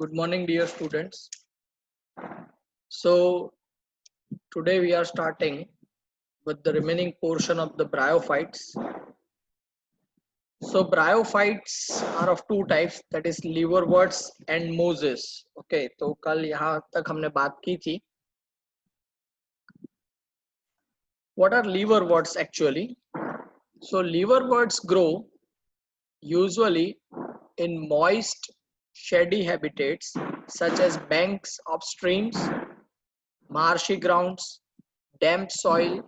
Good morning, dear students. So, today we are starting with the remaining portion of the bryophytes. So, bryophytes are of two types, that is liverworts and moses. Okay, तो कल यहाँ तक हमने बात की थी. What are liverworts actually? So, liverworts grow usually in moist, shady habitats such as banks of streams, marshy grounds, damp soil,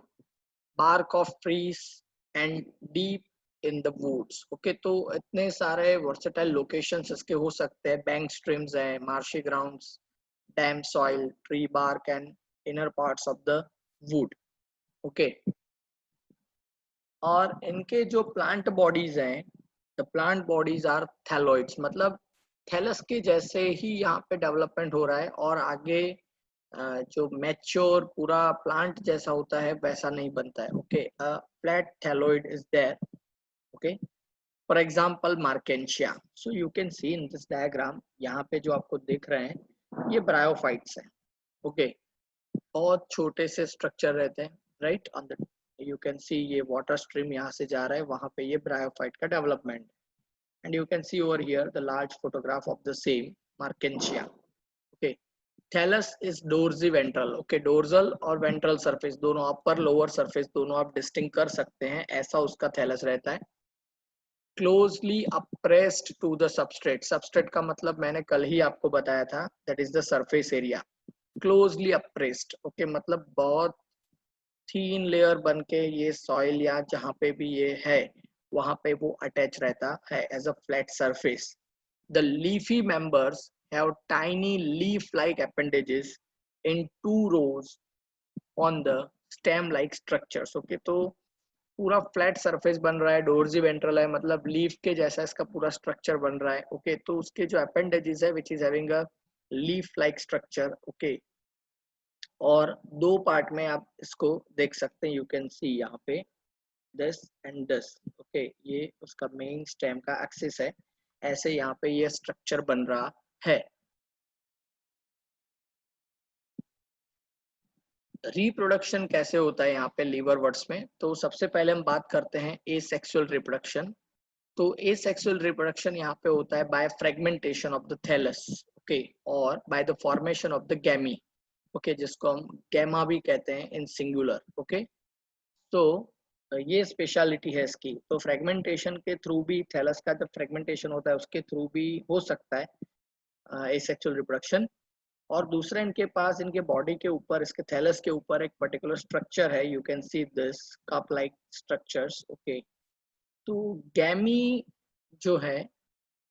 bark of trees and deep in the woods. Okay तो इतने सारे वर्सेटाइल लोकेशंस इसके हो सकते हैं. Bank streams है, marshy grounds, damp soil, tree bark and inner parts of the wood. Okay, और इनके जो प्लांट बॉडीज हैं, the plant bodies are thalloids, मतलब थैलस के जैसे ही यहाँ पे डेवलपमेंट हो रहा है और आगे जो मैच्योर पूरा प्लांट जैसा होता है वैसा नहीं बनता है. Okay, flat thalloid is there. Okay, for example Marchantia. So you can see in this diagram, यहाँ पे जो आपको दिख रहे हैं ये ब्रायोफाइट्स हैं. ओके, बहुत छोटे से स्ट्रक्चर रहते हैं, right. On the you can सी ये वाटर स्ट्रीम यहाँ से जा रहा है, वहां पे ये ब्रायोफाइट का development. And you can see over here the large photograph of the same marchantia. Okay, thallus is dorsiventral. Okay, dorsal और वेंट्रल सरफेस दोनों, अपर लोअर सरफेस दोनों आप डिस्टिंग कर सकते हैं, ऐसा उसका थैलस रहता है. Closely appressed to the substrate. Substrate का मतलब मैंने कल ही आपको बताया था, that is the surface area. Closely appressed, okay, मतलब बहुत थीन लेयर बन के ये सॉइल या जहाँ पे भी ये है वहां पे वो अटैच रहता है as a flat surface. The leafy members have tiny leaf-like appendages in two rows on the stem-like structures. Okay, तो पूरा फ्लैट सरफेस बन रहा है, डोर्जी वेंट्रल है, मतलब लीफ के जैसा इसका पूरा स्ट्रक्चर बन रहा है. ओके, तो उसके जो अपेंडेजेस है which is having a leaf like structure. Okay, और दो पार्ट में आप इसको देख सकते हैं. यू कैन सी यहाँ पे दिस एंड दिस. ओके, ये उसका मेन स्टेम का एक्सिस है, ऐसे यहाँ पे ये स्ट्रक्चर बन रहा है. रिप्रोडक्शन कैसे होता है यहाँ पे लीवरवर्ट्स में, तो सबसे पहले हम बात करते हैं एसेक्सुअल रिप्रोडक्शन. तो एसेक्सुअल रिप्रोडक्शन यहाँ पे होता है by fragmentation of the thallus. Okay, और by the formation of the gemmae. Okay, जिसको हम गैमा भी कहते हैं इन सिंगुलर. ओके, तो ये स्पेशलिटी है इसकी. तो फ्रेगमेंटेशन के थ्रू भी, थैलस का जब फ्रेगमेंटेशन होता है उसके थ्रू भी हो सकता है एसेक्सुअल रिप्रोडक्शन. और दूसरा, इनके पास इनके बॉडी के ऊपर, इसके थैलस के ऊपर एक पर्टिकुलर स्ट्रक्चर है. You can see this cup like structures. Okay, तो गैमी जो है,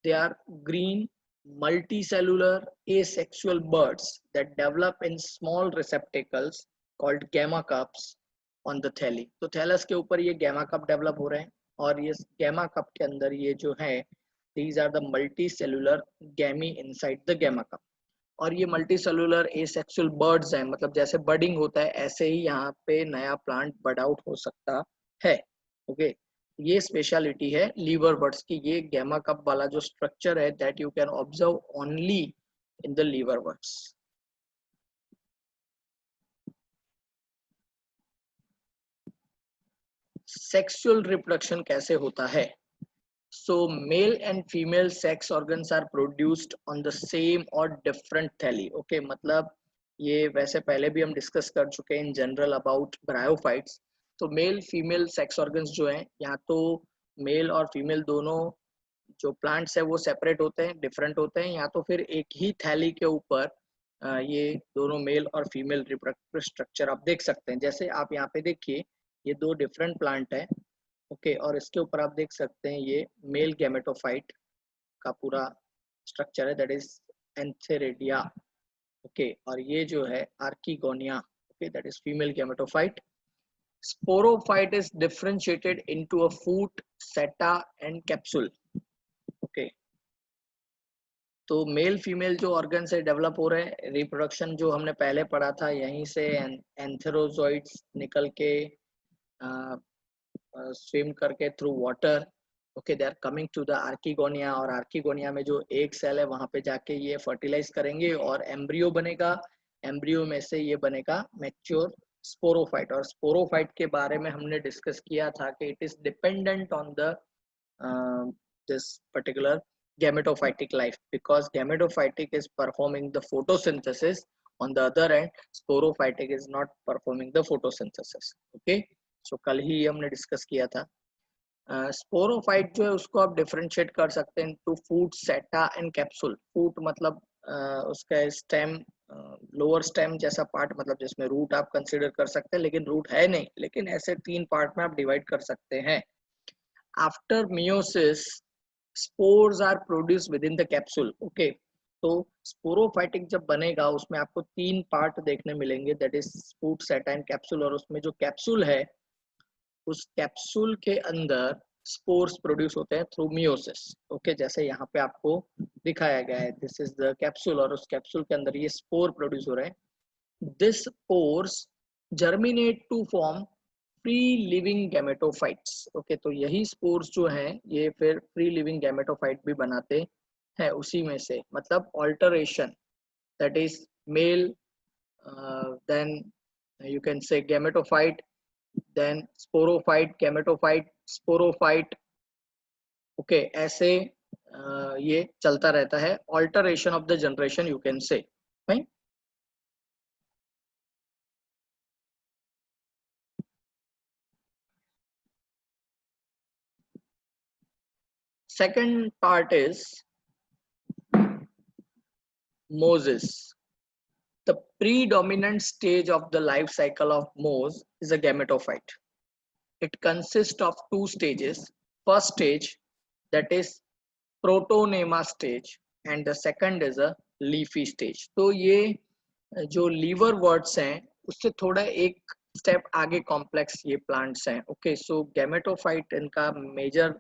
they are green multicellular asexual buds that develop in small receptacles called gamma cups on the thalli. तो थैलस के ऊपर ये गैमा कप डेवलप हो रहे हैं, और ये गैमा कप के अंदर ये जो है, these are the multicellular gamma inside the gamma cup. और ये मल्टी सेलुलर एसेक्सुअल बर्ड्स हैं, मतलब जैसे बर्डिंग होता है ऐसे ही यहाँ पे नया प्लांट बर्ड आउट हो सकता है. ओके, ये स्पेशलिटी है लीवर बर्ड्स की. ये गैमा कप वाला जो स्ट्रक्चर है that you can observe only in the liverworts. Sexual reproduction कैसे होता है? So male and female sex organs are produced on the same or different thalli. Okay, मतलब ये वैसे पहले भी हम डिस्कस कर चुके हैं इन जनरल अबाउट ब्रायोफाइट्स. तो मेल फीमेल सेक्स ऑर्गन्स जो हैं, यहाँ तो मेल और फीमेल दोनों जो प्लांट्स है वो सेपरेट होते हैं, डिफरेंट होते हैं, या तो फिर एक ही थैली के ऊपर ये दोनों मेल और फीमेल रिप्रोडक्टिव स्ट्रक्चर आप देख सकते हैं. जैसे आप यहाँ पे देखिए, ये दो डिफरेंट प्लांट है. ओके, और इसके ऊपर आप देख सकते हैं ये मेल गैमेटोफाइट का पूरा स्ट्रक्चर है, दैट इज एंथेरिडिया. ओके, और ये जो है archegonia. Okay, that is female gametophyte. Sporophyte is differentiated into a foot, seta and capsule. Okay, तो मेल फीमेल जो ऑर्गन से डेवलप हो रहे हैं, रिप्रोडक्शन जो हमने पहले पढ़ा था, यहीं से एंथेरोजोइड्स निकल के स्विम करके through water. Okay, they are coming to the archegonia, और आर्किगोनिया में जो एक सेल है वहां पे जाके ये फर्टिलाइज करेंगे और एम्ब्रियो बनेगा। एम्ब्रियो में से ये बनेगा मैच्योर स्पोरोफाइट। और स्पोरोफाइट के बारे में हमने डिस्कस किया था कि it is dependent on the this particular gametophytic life, because gametophytic is performing the photosynthesis, on the other end sporophytic is not performing the photosynthesis. Okay, so कल ही हमने डिस्कस किया था। स्पोरोफाइट जो है उसको आप डिफरेंशिएट कर सकते हैं to foot, seta and capsule. फूट मतलब उसका स्टेम, लोअर स्टेम जैसा पार्ट, मतलब जिसमें रूट आप कंसिडर कर सकते हैं, लेकिन रूट है नहीं, लेकिन ऐसे 3 पार्ट में आप डिवाइड कर सकते हैं। After meiosis spores are produce within the capsule. Okay, तो स्पोरोफाइटिक जब बनेगा उसमें आपको 3 पार्ट देखने मिलेंगे, that is foot, seta and capsule. और उसमें जो कैप्सूल है, उस कैप्सूल के अंदर स्पोर्स प्रोड्यूस होते हैं थ्रू मियोसिस। ओके, जैसे यहाँ पे आपको दिखाया गया है, दिस इज द कैप्सूल, और उस कैप्सूल के अंदर ये स्पोर प्रोड्यूस हो रहे हैं। This spores germinate to form free living gametophytes. Okay, तो यही स्पोर्स जो हैं ये फिर फ्री लिविंग गैमेटोफाइट भी बनाते हैं उसी में से, मतलब alteration, that is male, then you can say gametophyte, then sporophyte, gametophyte, sporophyte. Okay, ऐसे ये चलता रहता है, alteration of the generation you can say. Second part is meiosis. The predominant stage of the life cycle of mouse is a gametophyte. It consists of 2 stages. First stage, that is protonema stage, and the second is a leafy stage. तो ये जो liver words हैं उससे थोड़ा एक step आगे complex ये plants हैं। ओके, सो गैमेटोफाइट इनका मेजर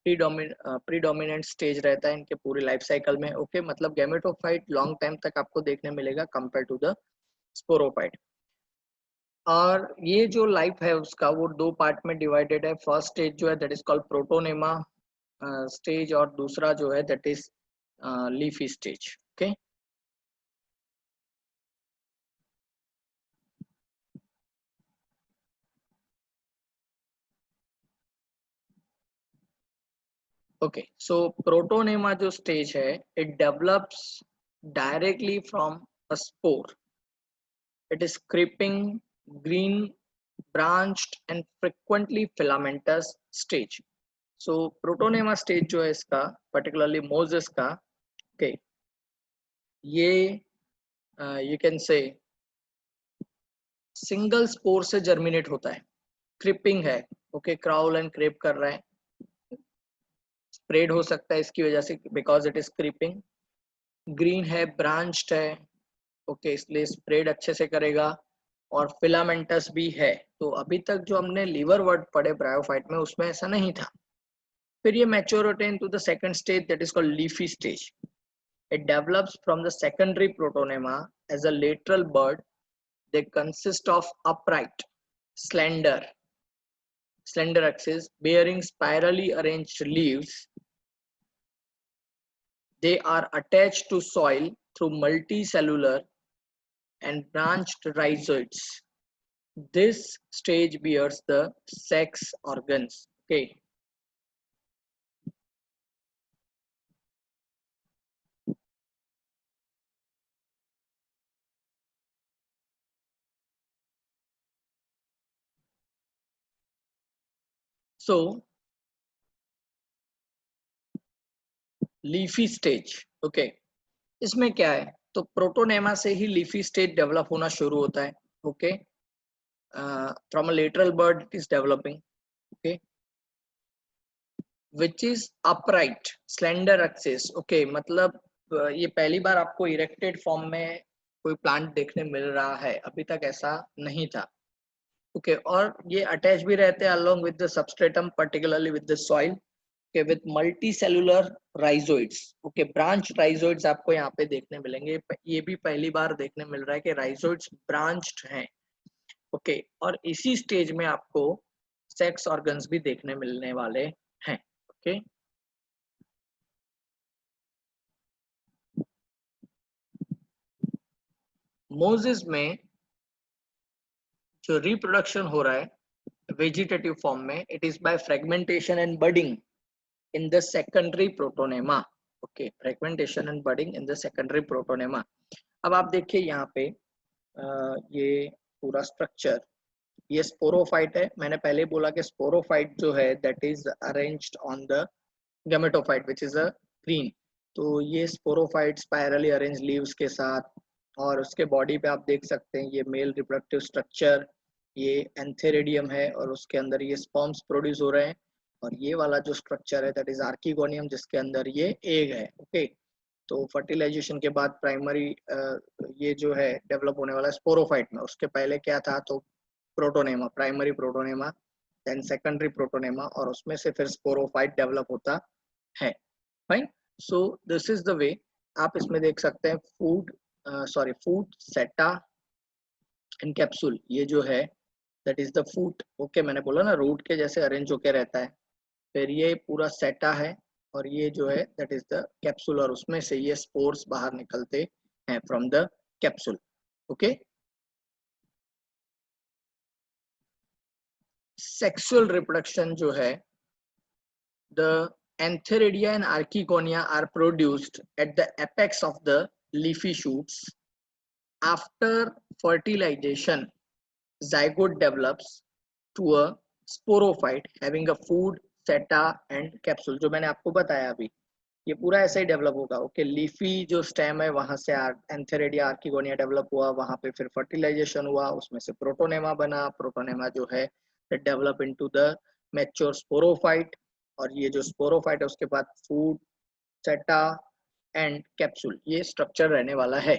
प्रीडोमिनेंट स्टेज रहता है इनके पूरे लाइफ साइकिल में। ओके, मतलब गैमेटोफाइट लॉन्ग टाइम तक आपको देखने मिलेगा कंपेयर टू द स्पोरोफाइट। और ये जो लाइफ है उसका वो 2 पार्ट में डिवाइडेड है। फर्स्ट स्टेज जो है that is called protonema stage, और दूसरा जो है that is leafy stage. Okay, okay, so protonema जो स्टेज है, it develops directly from a spore. It is creeping, green, branched and frequently filamentous stage. So protonema stage जो है इसका, particularly Moses का, okay, ये you can say single spore से germinate होता है, क्रिपिंग है। ओके, क्राउल एंड क्रेप कर रहा है, स्प्रेड हो सकता है इसकी वजह से because it is creeping. Green है, ब्रांच्ड है, ओके, इसलिए स्प्रेड अच्छे से करेगा, और फिलामेंटस भी है। तो अभी तक जो हमने लीवर वर्ड पढ़े ब्रायोफाइट में उसमें ऐसा नहीं था। फिर ये मैच्योर होते हैं into the second stage, that is called leafy stage. It develops from the secondary protonema as a lateral bud. They consist of upright, slender axis bearing spirally arranged leaves. They are attached to soil through multicellular and branched rhizoids. This stage bears the sex organs. Okay, so leafy stage. Okay, इसमें क्या है, तो protonema से ही leafy stage develop होना शुरू होता है। Okay, from a lateral bird it is developing. Okay, which is upright, slender axis. Okay, मतलब ये पहली बार आपको इरेक्टेड फॉर्म में कोई प्लांट देखने मिल रहा है, अभी तक ऐसा नहीं था। ओके, और ये अटैच भी रहते हैं along with the substratum, particularly with the soil, okay, with multicellular rhizoids. Okay, branch rhizoids आपको यहाँ पे देखने मिलेंगे, ये भी पहली बार देखने मिल रहा है कि राइजोइड्स ब्रांच्ड हैं। ओके, और इसी स्टेज में आपको सेक्स ऑर्गन्स भी देखने मिलने वाले हैं। ओके, मोजेस में जो रिप्रोडक्शन हो रहा है वेजिटेटिव फॉर्म में, it is by fragmentation and budding in the secondary protonema. Okay, fragmentation and budding in the secondary protonema. अब आप देखिए यहाँ पे ये पूरा स्ट्रक्चर, ये स्पोरोफाइट है। मैंने पहले बोला कि स्पोरोफाइट जो है that is arranged on the gametophyte which is a green. तो ये स्पोरोफाइट स्पाइरली अरेंज लीव्स के साथ, और उसके बॉडी पे आप देख सकते हैं ये मेल रिप्रोडक्टिव स्ट्रक्चर, ये एंथेरेडियम है और उसके अंदर ये स्पर्म्स प्रोड्यूस हो रहे हैं। और ये वाला जो स्ट्रक्चर है दैट इज आर्किगोनियम, जिसके अंदर ये एग है। ओके, तो फर्टिलाइजेशन के बाद प्राइमरी ये जो है डेवलप होने वाला स्पोरोफाइट में, उसके पहले क्या था तो protonema, primary protonema, then secondary protonema, और उसमें से फिर स्पोरोफाइट डेवलप होता है। Fine, so this is the way. आप इसमें देख सकते हैं फूड सेटा एंड कैप्सूल, ये जो है that is the food. Okay, मैंने बोला ना रूट के जैसे अरेंज होके रहता है। फिर ये पूरा सेटा है, और ये जो है दैट इज द कैप्सूल, और उसमें से ये स्पोर्स बाहर निकलते हैं from the capsule. Okay, sexual reproduction जो है, the antheridia and archegonia are produced at the apex of the leafy shoots. After fertilisation, zygote develops to a sporophyte having a food, seta and capsule। जो मैंने आपको बताया अभी, ये पूरा ऐसे ही डेवलप होगा। ओके, लीफी जो स्टेम है वहां से एंथेरेडिया आर्किगोनिया डेवलप हुआ, वहां पे फिर फर्टिलाइजेशन हुआ, उसमें से प्रोटोनेमा बना, प्रोटोनेमा जो है develop into the mature sporophyte, और ये जो स्पोरोफाइट है उसके बाद फूड, सेटा एंड कैप्सूल, ये स्ट्रक्चर रहने वाला है।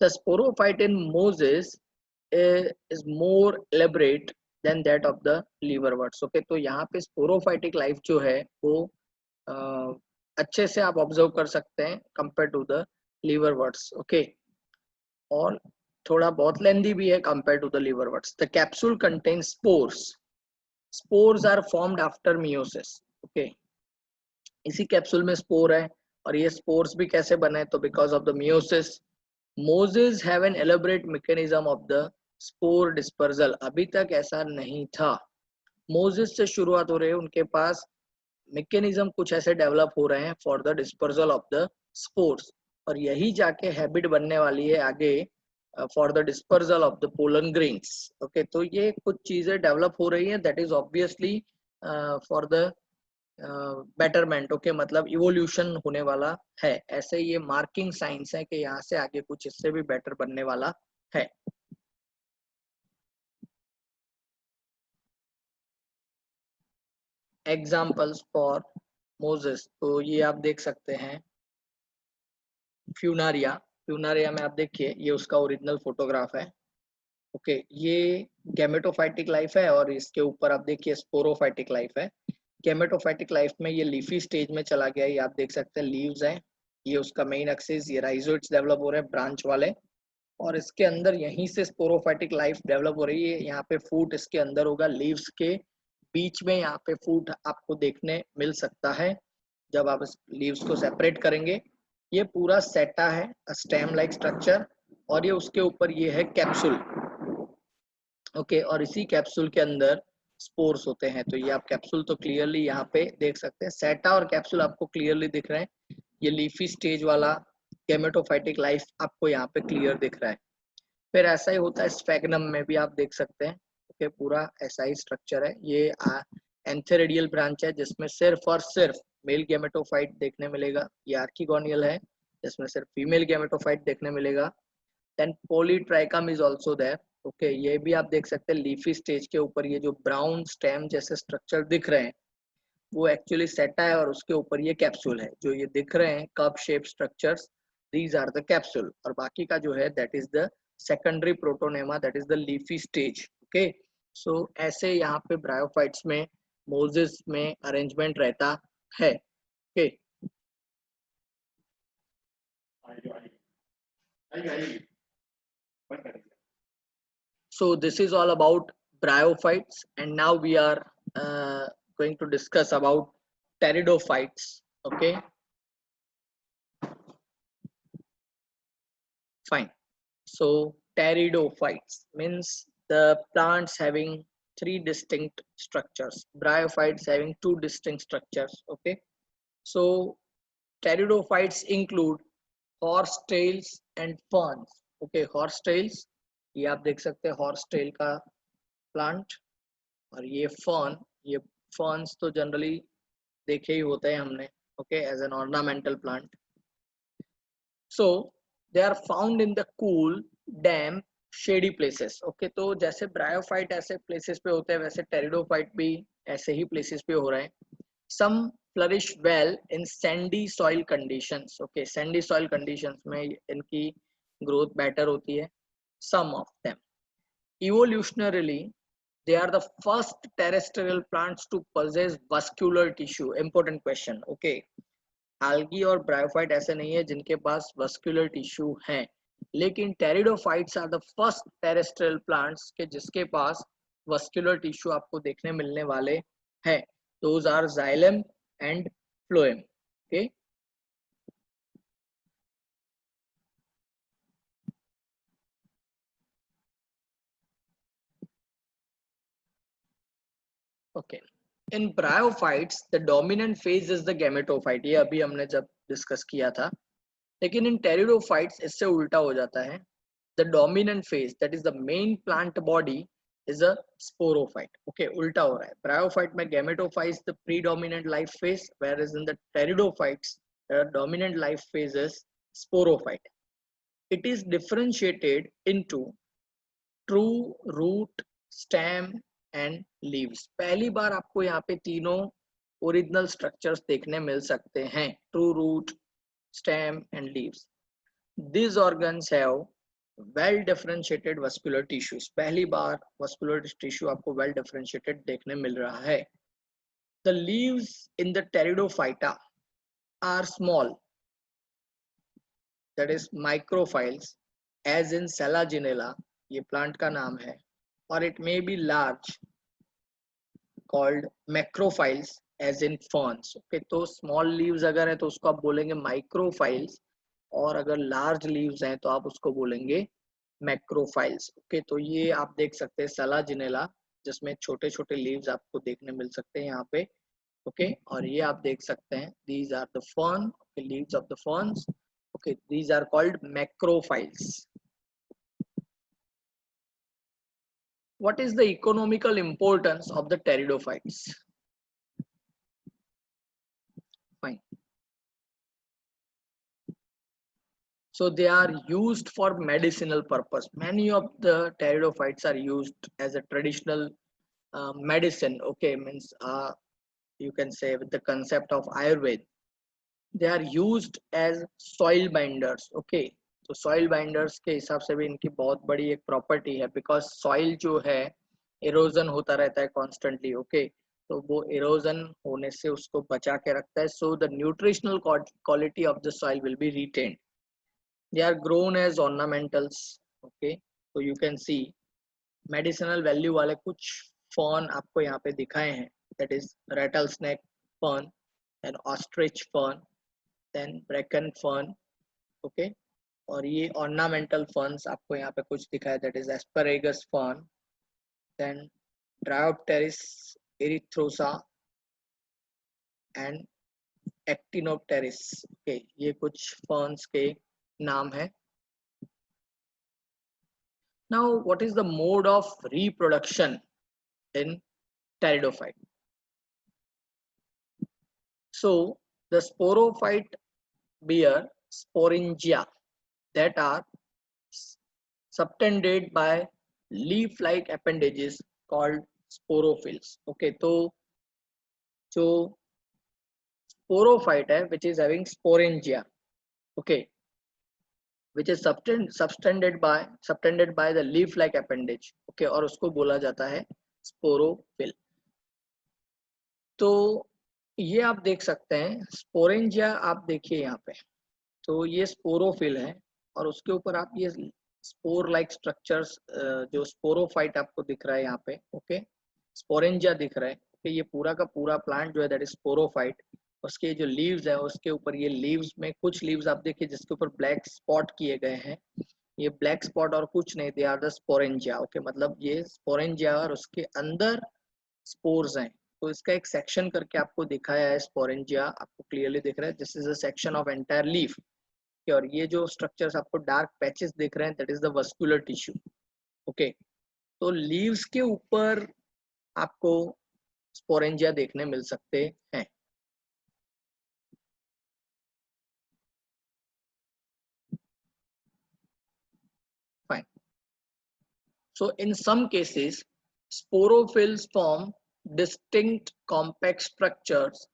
The sporophyte in Moses is more elaborate than that of the liverworts। Okay, तो यहाँ पे स्पोरोफाइटिक लाइफ जो है वो अच्छे से आप ऑब्जर्व कर सकते हैं compare to the liverworts। Okay, और थोड़ा बहुत लेंदी भी है compare to the liverworts। The capsule contain spores, spores are formed after meiosis. Okay, इसी कैप्सूल में स्पोर है, और ये स्पोर्स भी कैसे बने तो because of the meiosis. Mosses have an elaborate mechanism of the spore dispersal, अभी तक ऐसा नहीं था। मोजेस से शुरुआत हो रही है, उनके पास मैकेनिज्म कुछ ऐसे डेवलप हो रहे हैं for the dispersal of the spores, और यही जाके हैबिट बनने वाली है आगे for the dispersal of the pollen grains. Okay, तो ये कुछ चीजें डेवलप हो रही है that is obviously for the betterment. Okay, मतलब इवोल्यूशन होने वाला है। ऐसे ये मार्किंग साइंस है कि यहाँ से आगे कुछ इससे भी बेटर बनने वाला है। एग्जाम्पल्स फॉर मोजेस, तो ये आप देख सकते हैं फ्यूनारिया। फ्यूनारिया में आप देखिए ये उसका ओरिजिनल फोटोग्राफ है। ओके, ये गैमेटोफाइटिक लाइफ है, और इसके ऊपर आप देखिए स्पोरोफाइटिक लाइफ है। गैमेटोफाइटिक लाइफ में ये लीफी स्टेज में चला गया, ये आप देख सकते हैं लीव्स हैं, ये उसका मेन एक्सिस, ये राइजोइड्स डेवलप हो रहे हैं ब्रांच वाले, और इसके अंदर यहीं से स्पोरोफाइटिक लाइफ डेवलप हो रही है। यहाँ पे फूट इसके अंदर होगा, लीव्स के बीच में यहाँ पे फूट आपको देखने मिल सकता है जब आप इस लीव्स को सेपरेट करेंगे। ये पूरा सेटा है, स्टेम लाइक स्ट्रक्चर, और ये उसके ऊपर ये है कैप्सूल। ओके, और इसी कैप्सूल के अंदर स्पोर्स होते हैं। तो ये आप कैप्सूल तो क्लियरली यहाँ पे देख सकते हैं, सेटा और कैप्सूल आपको क्लियरली दिख रहे हैं। ये लीफी स्टेज वाला गैमेटोफाइटिक लाइफ आपको यहाँ पे क्लियर दिख रहा है। फिर ऐसा ही होता है स्फेगनम में भी, आप देख सकते हैं। ओके, पूरा ऐसा ही स्ट्रक्चर है। ये एंथेरेडियल ब्रांच है जिसमें सिर्फ और सिर्फ मेल गैमेटोफाइट देखने मिलेगा। ये आर्किगोनियल है जिसमें सिर्फ फीमेल गैमेटोफाइट देखने मिलेगा। Then Polytrichum is also there. Okay, ये भी आप देख सकते हैं लीफी स्टेज के ऊपर ये जो ब्राउन स्टेम जैसे स्ट्रक्चर दिख रहे हैं वो एक्चुअली सेटा है, और उसके ऊपर ये कैप्सूल है। जो ये दिख रहे हैं cup shape structures, these are the capsule, और बाकी का जो है that is the secondary protonema, that is the leafy stage. Okay, so ऐसे यहाँ पे ब्रायोफाइट्स में, मोजेस में अरेंजमेंट रहता है। Okay, so this is all about bryophytes, and now we are going to discuss about pteridophytes. Okay, fine. So pteridophytes means the plants having three distinct structures. Bryophytes having two distinct structures. Okay, so pteridophytes include horsetails and ferns. Okay, horsetails ये आप देख सकते हैं horsetail का plant, और ये fern, ये ferns तो generally देखे ही होते हैं हमने. Okay, as an ornamental plant. So they are found in the cool, damp, shady places. Okay, तो जैसे ब्रायोफाइट ऐसे places पे होते हैं वैसे टेरिडोफाइट भी ऐसे ही places पे हो रहे हैं. Some flourish well in sandy soil conditions. Okay, sandy soil conditions में इनकी growth better होती है. Some of them. Evolutionarily, they are the first terrestrial plants to possess vascular tissue. Important question. Okay, algae और bryophyte ऐसे नहीं है जिनके पास वस्कुलर टिश्यू हैं, लेकिन pteridophytes are the first terrestrial plants के जिसके पास वस्कुलर टिश्यू आपको देखने मिलने वाले हैं. Those are xylem and phloem. Okay, okay. In bryophytes the dominant phase is the gametophyte. ये अभी हमने जब डिस्कस किया था, लेकिन इन टेरिडोफाइट्स इससे उल्टा हो जाता है. The dominant phase, that is the main plant body, is a sporophyte. Okay, ulta ho raha hai. Bryophyte mein gametophyte is the predominant life phase, whereas in the pteridophytes the dominant life phase is sporophyte. It is differentiated into true root, stem and leaves. पहली बार आपको यहाँ पे तीनों original structures देखने मिल सकते हैं, true root, stem and leaves. These organs have well differentiated vascular tissues. पहली बार vascular tissue आपको well differentiated देखने मिल रहा है. The leaves in the pteridophyta are small, that is microphyles, as in Selaginella, ये plant का नाम है, or it may be large, called macrophyles, as in ferns. Okay, तो small leaves अगर है तो उसको आप बोलेंगे microphyles, और अगर लार्ज लीव्स हैं तो आप उसको बोलेंगे मैक्रोफाइल्स. ओके, तो ये आप देख सकते हैं सेलाजिनेला, जिसमें छोटे छोटे लीव्स आपको देखने मिल सकते हैं यहाँ पे. ओके, और ये आप देख सकते हैं these are the fern, leaves of the ferns. Okay, these are called macrophylls. What is the economical importance of the pteridophytes? Fine. So they are used for medicinal purpose. Many of the pteridophytes are used as a traditional medicine. Okay, means you can say with the concept of Ayurveda. They are used as soil binders. Okay, तो soil binders के हिसाब से भी इनकी बहुत बड़ी एक property है, because soil जो है erosion होता रहता है constantly. Okay, तो वो erosion होने से उसको बचा के रखता है. So the nutritional quality of the soil will be retained. They are grown as ornamentals. Okay, so you can see medicinal value वाले कुछ fern आपको यहाँ पे दिखाए हैं, that is rattlesnake fern, then ostrich fern, then bracken fern. Okay, और ये ornamental ferns आपको यहाँ पे कुछ दिखाए, that is asparagus fern, then Dryopteris erythrosa and Actinopteris. Okay, ये कुछ ferns के नाम है. Now, what is the mode of reproduction in pteridophyte? So, the sporophyte bear sporangia that are subtended by leaf-like appendages called sporophylls. Okay, तो जो sporophyte है, which is having sporangia, okay, which is subtended by the leaf-like appendage. Okay, और उसको बोला जाता है sporophyll. तो ये आप देख सकते हैं स्पोरेंजिया, आप देखिए यहाँ पे, तो ये स्पोरोफिल है, और उसके ऊपर आप ये स्पोर लाइक स्ट्रक्चर्स जो स्पोरोफाइट आपको दिख रहा है यहाँ पे. ओके, स्पोरेंजिया दिख रहा है. ओके, ये पूरा का पूरा प्लांट जो है दैट इज स्पोरोफाइट। उसके जो लीव्स है उसके ऊपर, ये लीव्स में कुछ लीव्स आप देखिए जिसके ऊपर ब्लैक स्पॉट किए गए हैं, ये ब्लैक स्पॉट और कुछ नहीं, they are the sporangia. Okay, मतलब ये स्पोरेंजिया और उसके अंदर स्पोर्स हैं। तो इसका एक सेक्शन करके आपको दिखाया है, स्पोरेंजिया आपको क्लियरली दिख रहा है, this is a section of entire leaf. और ये जो स्ट्रक्चर्स आपको डार्क पैचेस दिख रहे हैं that is the vascular tissue. Okay, तो लीव्स के ऊपर आपको स्पोरेंजिया देखने मिल सकते हैं। Fine. So in some cases, sporophylls form distinct compact structures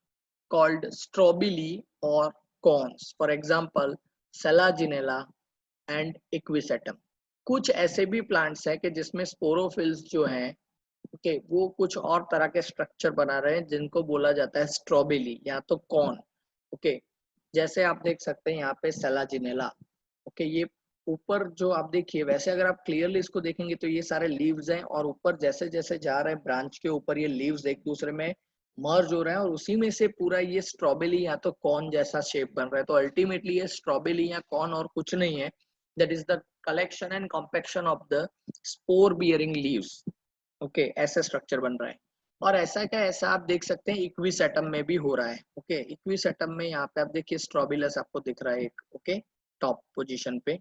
called strobili or cones. For example, Selaginella and Equisetum. कुछ ऐसे भी प्लांट्स हैं कि जिसमें स्पोरोफिल्स जो हैं, ओके, वो कुछ और तरह के स्ट्रक्चर बना रहे हैं जिनको बोला जाता है स्ट्रॉबेली या तो कॉन। ओके, जैसे आप देख सकते हैं यहाँ पे सेलाजिनेला। ओके, ये ऊपर जो आप देखिए, वैसे अगर आप क्लियरली इसको देखेंगे तो ये सारे लीव्स हैं और ऊपर जैसे जैसे जा रहे हैं ब्रांच के ऊपर ये लीव्स एक दूसरे में मर्ज हो रहे हैं और उसी में से पूरा ये स्ट्रॉबेली या तो कॉर्न जैसा शेप बन रहा है। तो अल्टीमेटली ये स्ट्रॉबेली या कॉर्न और कुछ नहीं है, that is the collection and compaction of the spore bearing leaves. Okay, ऐसा स्ट्रक्चर बन रहा है। और ऐसा क्या, ऐसा आप देख सकते हैं इक्विसेटम में भी हो रहा है। ओके, इक्विसेटम में यहाँ पे आप देखिए स्ट्रॉबिलस आपको दिख रहा है एक, ओके, टॉप पोजीशन पे।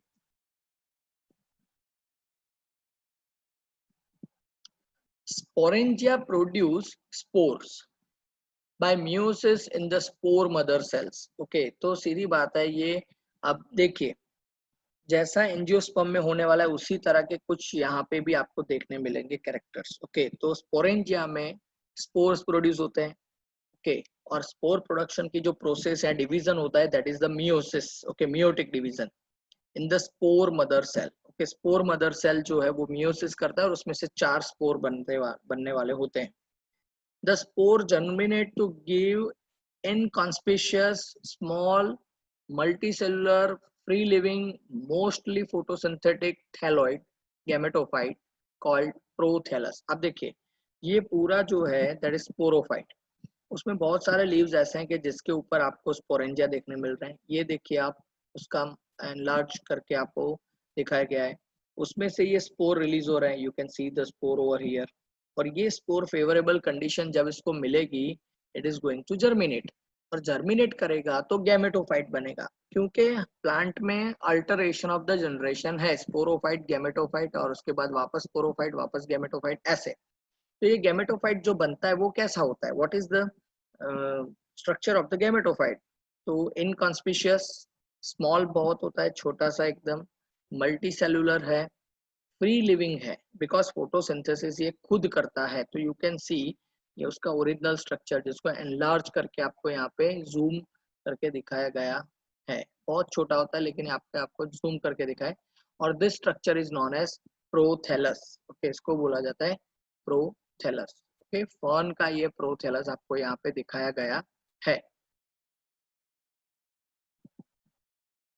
Sporangia produce spores by meiosis in the spore mother cells. Okay, तो सीधी बात है ये। अब देखिए, जैसा एंजियोस्पर्म में होने वाला है उसी तरह के कुछ यहाँ पे भी आपको देखने मिलेंगे कैरेक्टर्स। ओके, तो स्पोरेंजिया में स्पोर्स प्रोड्यूस होते हैं। ओके, और स्पोर प्रोडक्शन की जो प्रोसेस है, डिवीजन होता है, that is the meiosis. Okay, meiotic division in the spore mother cell. Okay, spore mother cell जो है वो मियोसिस करता है और उसमें से 4 स्पोर बनने वाले होते हैं। The spore germinate to give inconspicuous, small, multicellular, free-living, mostly photosynthetic thalloid gametophyte called prothallus. अब देखिए, ये पूरा जो है that is sporophyte, उसमें बहुत सारे लीव्स ऐसे हैं कि जिसके ऊपर आपको स्पोरेंजिया देखने मिल रहे हैं। ये देखिए आप, उसका एनलार्ज करके आपको दिखाया गया है, उसमें से ये स्पोर रिलीज हो रहे हैं। You can see the spore over here. और ये स्पोर फेवरेबल कंडीशन जब इसको मिलेगी, it is going to germinate. और जर्मिनेट करेगा तो गैमेटोफाइट बनेगा, क्योंकि प्लांट में अल्टरेशन ऑफ द जनरेशन है, स्पोरोफाइट गैमेटोफाइट और उसके बाद वापस स्पोरोफाइट वापस गैमेटोफाइट ऐसे। तो ये गैमेटोफाइट जो बनता है वो कैसा होता है, what is the structure of the gametophyte? तो इनकॉन्स्पिशियस, स्मॉल बहुत होता है, छोटा सा एकदम, मल्टी सेलुलर है, फ्री लिविंग है, बिकॉज फोटोसिंथेसिस ये खुद करता है। तो यू कैन सी ये उसका ओरिजिनल स्ट्रक्चर, जिसको एनलार्ज करके आपको यहाँ पे जूम करके दिखाया गया है। बहुत छोटा होता है लेकिन यहाँ पे आपको जूम करके दिखाए। और this structure is known as prothallus. Okay, इसको बोला जाता है प्रोथैलस। ओके, फर्न का ये प्रोथैलस आपको यहाँ पे दिखाया गया है।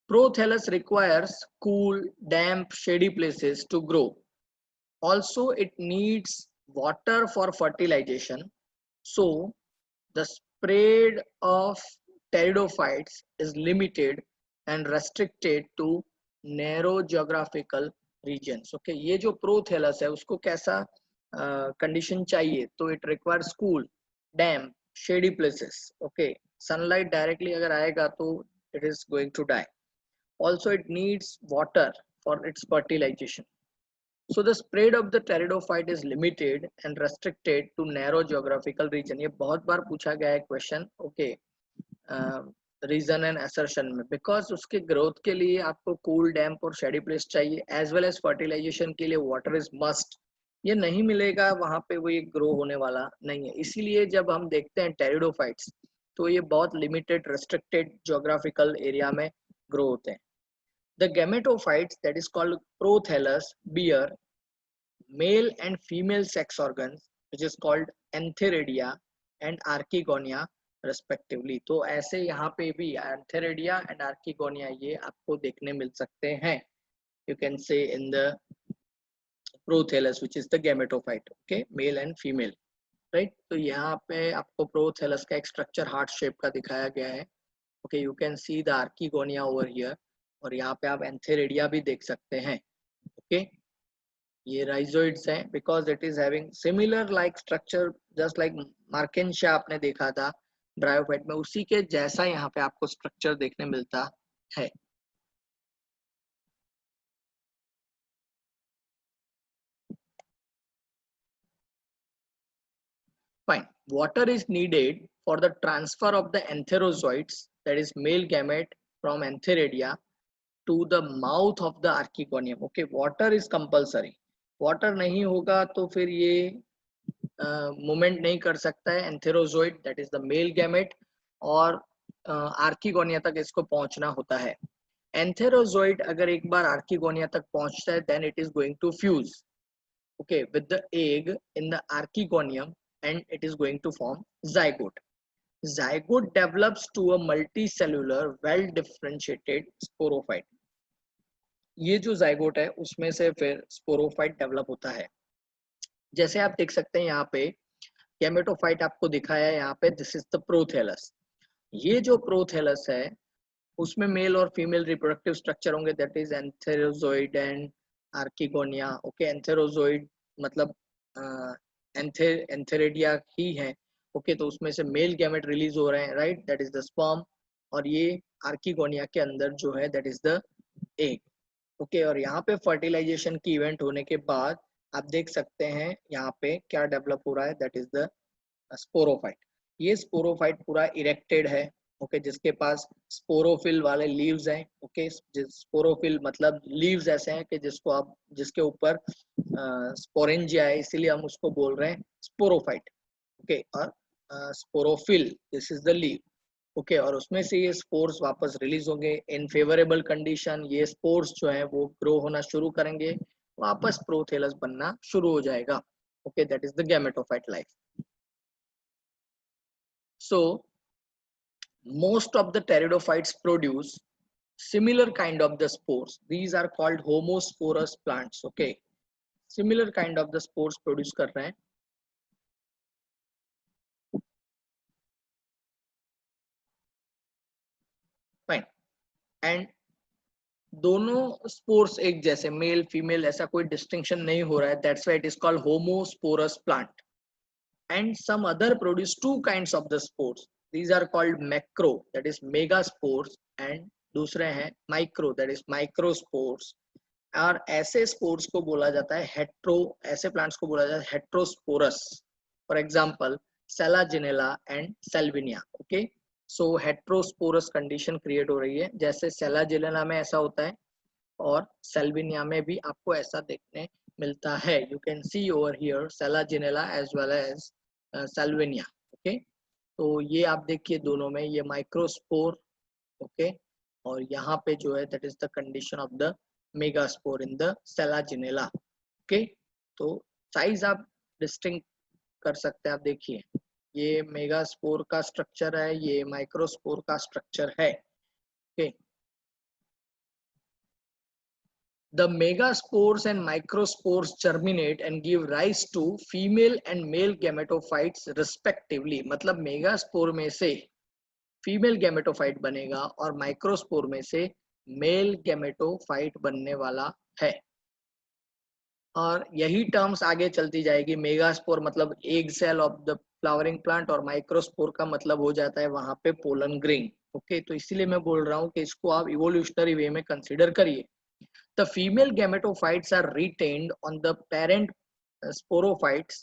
Prothallus requires cool, damp, shady places to grow. Also, it needs water for fertilization. So, the spread of pteridophytes is limited and restricted to narrow geographical regions. Okay, ये जो प्रोथैलस है उसको कैसा कंडीशन चाहिए? तो it requires cool, damp, shady places. Okay, sunlight directly अगर आएगा तो it is going to die. Also, it needs water for its fertilization. So the spread of the pteridophyte is limited and restricted to narrow geographical region. ये बहुत बार पूछा गया है question. Okay, reason and assertion में, because उसके growth के लिए आपको कूल, डैम्प और शेडी प्लेस चाहिए, एज वेल एज फर्टिलाइजेशन के लिए वाटर इज मस्ट। ये नहीं मिलेगा वहां पे वो ये ग्रो होने वाला नहीं है। इसीलिए जब हम देखते हैं टेरिडोफाइट्स तो ये बहुत लिमिटेड रेस्ट्रिक्टेड ज्योग्राफिकल एरिया में ग्रो होते हैं। The gametophytes, that is called prothallus, bear male and female sex organs, which is called antheridia and archegonia respectively. तो ऐसे यहाँ पे भी antheridia and archegonia ये आपको देखने मिल सकते हैं, you can say in the prothallus, which is the gametophyte. Okay, male and female right. तो यहाँ पे आपको प्रोथैलस का एक स्ट्रक्चर हार्ट शेप का दिखाया गया है। Okay, you can see the archegonia over here, और यहाँ पे आप एंथेरेडिया भी देख सकते हैं। ओके, ये राइजोइड्स हैं because it is having similar like structure just like Marchantia आपने देखा था ब्रायोफाइट में, उसी के जैसा यहाँ पे आपको स्ट्रक्चर देखने मिलता है। Fine. Water is needed for the transfer of the antherozoids, that is male gamete from antheridia to the mouth of the archegonium. Okay, water is compulsory. Water नहीं होगा तो फिर ये मूवमेंट नहीं कर सकता है antherozoid, that is the male gamete, और आर्किगोनिया तक इसको पहुंचना होता है। एंथेरोजोइड अगर एक बार आर्किगोनिया तक पहुंचता है then it is going to fuse, okay, with the egg in the archegonium, and it is going to form zygote. Zygote develops to a multicellular well differentiated sporophyte. ये जो zygote है उसमें से फिर sporophyte develop होता है। जैसे आप देख सकते हैं यहाँ पे गैमेटोफाइट आपको दिखाया है, यहाँ पे दिस इज द प्रोथैलस। ये जो प्रोथैलस है उसमें मेल और फीमेल रिप्रोडक्टिव स्ट्रक्चर होंगे, that is antherozoid and archegonia. Okay, antherozoid मतलब एंथेरेडिया ही है। ओके, तो उसमें से मेल गैमेट रिलीज हो रहे हैं, right, that is the sperm, और ये आर्किगोनिया के अंदर जो है that is the egg. Okay, और यहाँ पे फर्टिलाइजेशन की इवेंट होने के बाद आप देख सकते हैं यहाँ पे क्या डेवलप हो रहा है, दैट इज द स्पोरोफाइट। ये स्पोरोफाइट पूरा इरेक्टेड है। ओके, जिसके पास स्पोरोफिल वाले लीव्स हैं। ओके, स्पोरोफिल मतलब लीव्स ऐसे हैं कि जिसको आप जिसके ऊपर स्पोरेंजिया है, इसीलिए हम उसको बोल रहे हैं स्पोरोफाइट। ओके, और sporophyll this is the leave. Okay, और उसमें से ये स्पोर्स वापस रिलीज होंगे इन फेवरेबल कंडीशन। ये स्पोर्स जो है वो ग्रो होना शुरू करेंगे, वापस प्रोथेलस बनना शुरू हो जाएगा। Okay, that is the gametophyte life. So most of the pteridophytes produce similar kind of the spores. These are called homosporous plants. Okay, similar kind of the spores produce कर रहे हैं। Fine. And दोनों spores एक जैसे male female ऐसा कोई distinction नहीं हो रहा है, that's why it is called homosporous plant. And some other produce two kinds of the spores. These are called macro, that is megaspores, and दूसरे हैं micro, that is microspores. और ऐसे स्पोर्स को बोला जाता है हेट्रो, ऐसे प्लांट्स को बोला जाता है heterosporous. For example Selaginella and Salvinia. Okay, so heterosporous condition create हो रही है, जैसे सेलाजिनेला में ऐसा होता है और सेल्विनिया में भी आपको ऐसा देखने मिलता है। You can see over here Selaginella as well as Salvinia. Okay, तो ये आप देखिए दोनों में ये माइक्रोस्पोर। ओके, और यहाँ पे जो है that is the condition of the megaspore in the Selaginella. Okay, तो साइज आप डिस्टिंक्ट कर सकते हैं। आप देखिए ये मेगास्पोर का स्ट्रक्चर है, ये माइक्रोस्पोर का स्ट्रक्चर है। Okay, the megaspores and microspores germinate and give rise to female and male gametophytes respectively। मतलब मेगास्पोर में से फीमेल गैमेटोफाइट बनेगा और माइक्रोस्पोर में से मेल गैमेटोफाइट बनने वाला है। और यही टर्म्स आगे चलती जाएगी। मेगास्पोर मतलब egg cell of the flowering plant, और माइक्रोस्पोर का मतलब हो जाता है वहां पे पोलन ग्रेन। ओके, तो इसीलिए मैं बोल रहा हूँ कि इसको आप इवोल्यूशनरी वे में कंसिडर करिए। The female gametophytes are retained on the parent sporophytes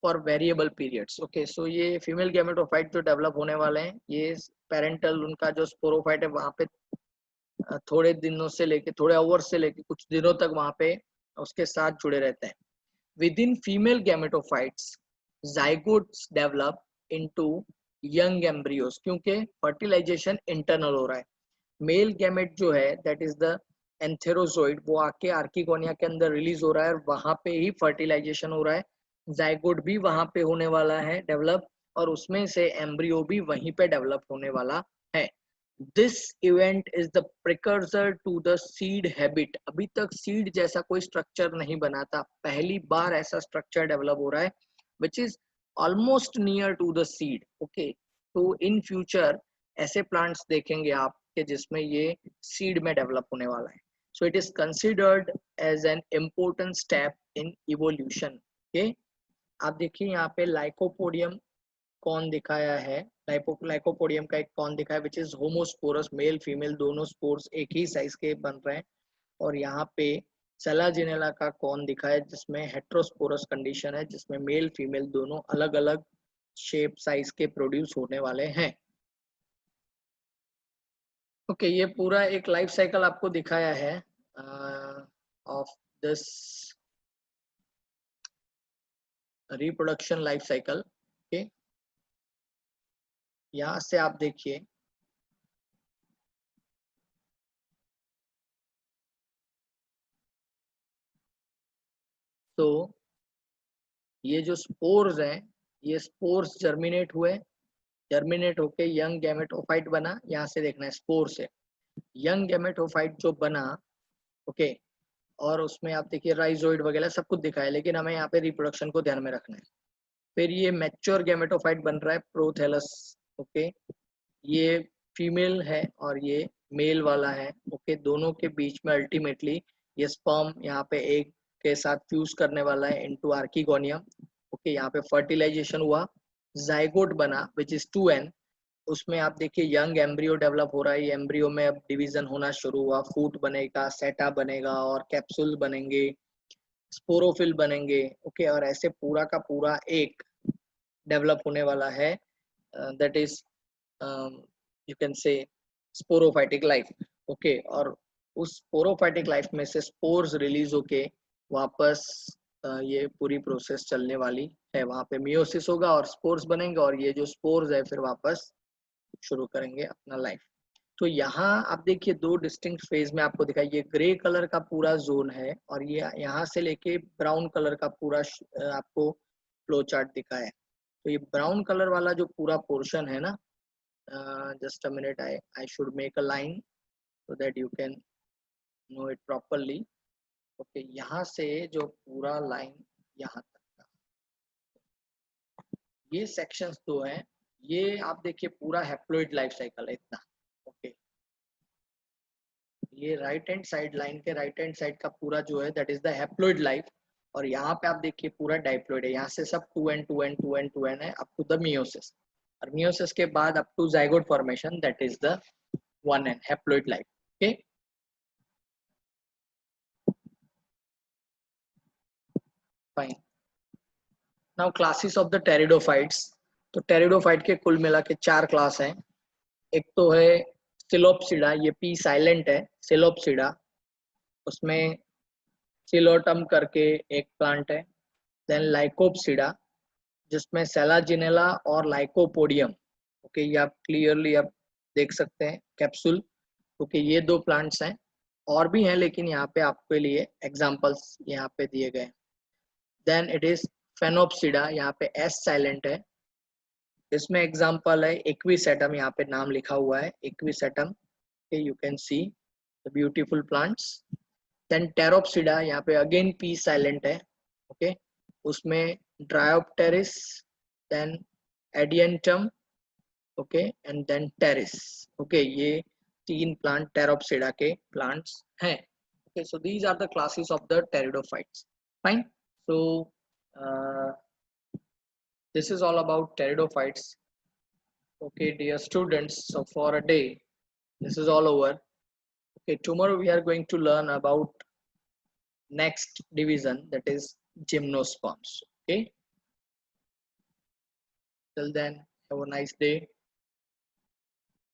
for variable periods. Okay, so ये female gametophyte जो डेवलप होने वाले हैं, ये पेरेंटल उनका जो स्पोरोफाइट है वहां पे थोड़े दिनों से लेके थोड़े आवर्स से लेके कुछ दिनों तक वहां पे उसके साथ जुड़े रहते हैं। Within female gametophytes, zygotes develop into young embryos, क्योंकि फर्टिलाइजेशन इंटरनल हो रहा है। मेल गैमेट जो है दैट इज द एंथेरोजोइड, वो आके आर्किगोनिया के अंदर रिलीज हो रहा है और वहां पे ही फर्टिलाइजेशन हो रहा है। जाइगोट भी वहां पे होने वाला है डेवलप, और उसमें से एम्ब्रियो भी वहीं पे डेवलप होने वाला है। This event is the precursor to the seed habit. अभी तक सीड जैसा कोई स्ट्रक्चर नहीं बना था, पहली बार ऐसा स्ट्रक्चर डेवलप हो रहा है, which is almost near to the seed. Okay, तो इन फ्यूचर ऐसे प्लांट्स देखेंगे आप कि जिसमें ये सीड में डेवलप होने वाला है। So it is considered as an important step in evolution. Okay, आप देखिए यहाँ पे लाइकोपोडियम कौन दिखाया है, लाइकोपोडियम का एक कौन दिखाया है which is homosporous, male female दोनों स्पोर्स एक ही साइज के बन रहे हैं। और यहाँ पे सेलाजिनेला का कौन दिखा है जिसमें हेट्रोस्पोरस कंडीशन है, जिसमें मेल फीमेल दोनों अलग अलग शेप साइज के प्रोड्यूस होने वाले हैं। ओके, ये पूरा एक लाइफ साइकिल आपको दिखाया है of this reproduction life cycle. Okay, यहाँ से आप देखिए तो ये जो स्पोर्स हैं, ये स्पोर्स जर्मिनेट हुए, जर्मिनेट होके यंग गैमेटोफाइट बना। यहाँ से देखना है स्पोर से यंग गैमेटोफाइट जो बना। ओके, और उसमें आप देखिए राइजोइड वगैरह सब कुछ दिखा है, लेकिन हमें यहाँ पे रिप्रोडक्शन को ध्यान में रखना है। फिर ये मैच्योर गैमेटोफाइट बन रहा है प्रोथैलस। ओके, ये फीमेल है और ये मेल वाला है। ओके, दोनों के बीच में अल्टीमेटली ये स्पर्म यहाँ पे एक के साथ फ्यूज करने वाला है इनटू आर्किगोनियम। ओके, यहाँ पे फर्टिलाइजेशन हुआ, जाइगोट बना विच इज 2n। उसमें आप देखिए यंग एम्ब्रियो डेवलप हो रहा है, ये एम्ब्रियो में अब डिवीजन होना शुरू हुआ, फूट बनेगा, सेटा बनेगा और कैप्सूल बनेंगे, स्पोरोफिल बनेंगे। ओके, और ऐसे पूरा का पूरा एक डेवलप होने वाला है, दैट इज यू कैन से स्पोरोफाइटिक लाइफ। ओके, और उस स्पोरोफाइटिक लाइफ में से स्पोर्स रिलीज होके वापस ये पूरी प्रोसेस चलने वाली है। वहां पे मियोसिस होगा और स्पोर्स बनेंगे, और ये जो स्पोर्स है फिर वापस शुरू करेंगे अपना लाइफ। तो यहाँ आप देखिए दो डिस्टिंक्ट फेज में आपको दिखाई, ये ग्रे कलर का पूरा जोन है और ये यहाँ से लेके ब्राउन कलर का पूरा आपको फ्लो चार्ट दिखा है। तो ये ब्राउन कलर वाला जो पूरा पोर्शन है ना, just a minute, I should make a line so that you can know it properly. Okay, यहाँ से जो पूरा लाइन यहाँ तक का ये सेक्शंस दो हैं, ये आप देखिए पूरा हैप्लॉइड लाइफ साइकिल है इतना। ओके, ये राइट हैंड साइड लाइन के राइट हैंड साइड का पूरा जो है that is the haploid life. और यहाँ पे आप देखिए पूरा डाइप्लॉइड है, यहाँ से सब 2n 2n 2n 2n है अप टू द मियोसिस, और मियोसिस के बाद up to zygote formation that is the 1n haploid life. Okay, fine. Now classes of the pteridophytes. तो टेरिडोफाइट के कुल मिला के 4 क्लास हैं। एक तो है सिलोप्सिडा, ये पी साइलेंट है, सिलोप्सिडा। उसमें सिलोटम करके एक प्लांट है। देन लाइकोप्सिडा जिसमें सेलाजिनेला और लाइकोपोडियम। ओके, ये आप क्लियरली आप देख सकते हैं कैप्सूल। ओके, ये 2 प्लांट्स हैं, और भी हैं लेकिन यहाँ पे आपके लिए एग्जांपल्स यहाँ पे दिए गए। देन इट इज फेनोप्सिडा, यहाँ पे एस साइलेंट है। इसमें एग्जांपल है एक्विसेटम, यहाँ पे नाम लिखा हुआ है equisetum. You can see the beautiful plants. Then pteropsida, यहाँ पे अगेन पी साइलेंट है। ओके, उसमें dryopteris, then adiantum, okay, and then pteris. Okay, ये 3 प्लांट टेरोप्सिडा के प्लांट्स हैं। Okay, so these are the classes of the pteridophytes. Fine. So this is all about pteridophytes. Okay, dear students, so for a day, this is all over. Okay, tomorrow we are going to learn about next division, that is gymnosperms. Okay, till then, have a nice day.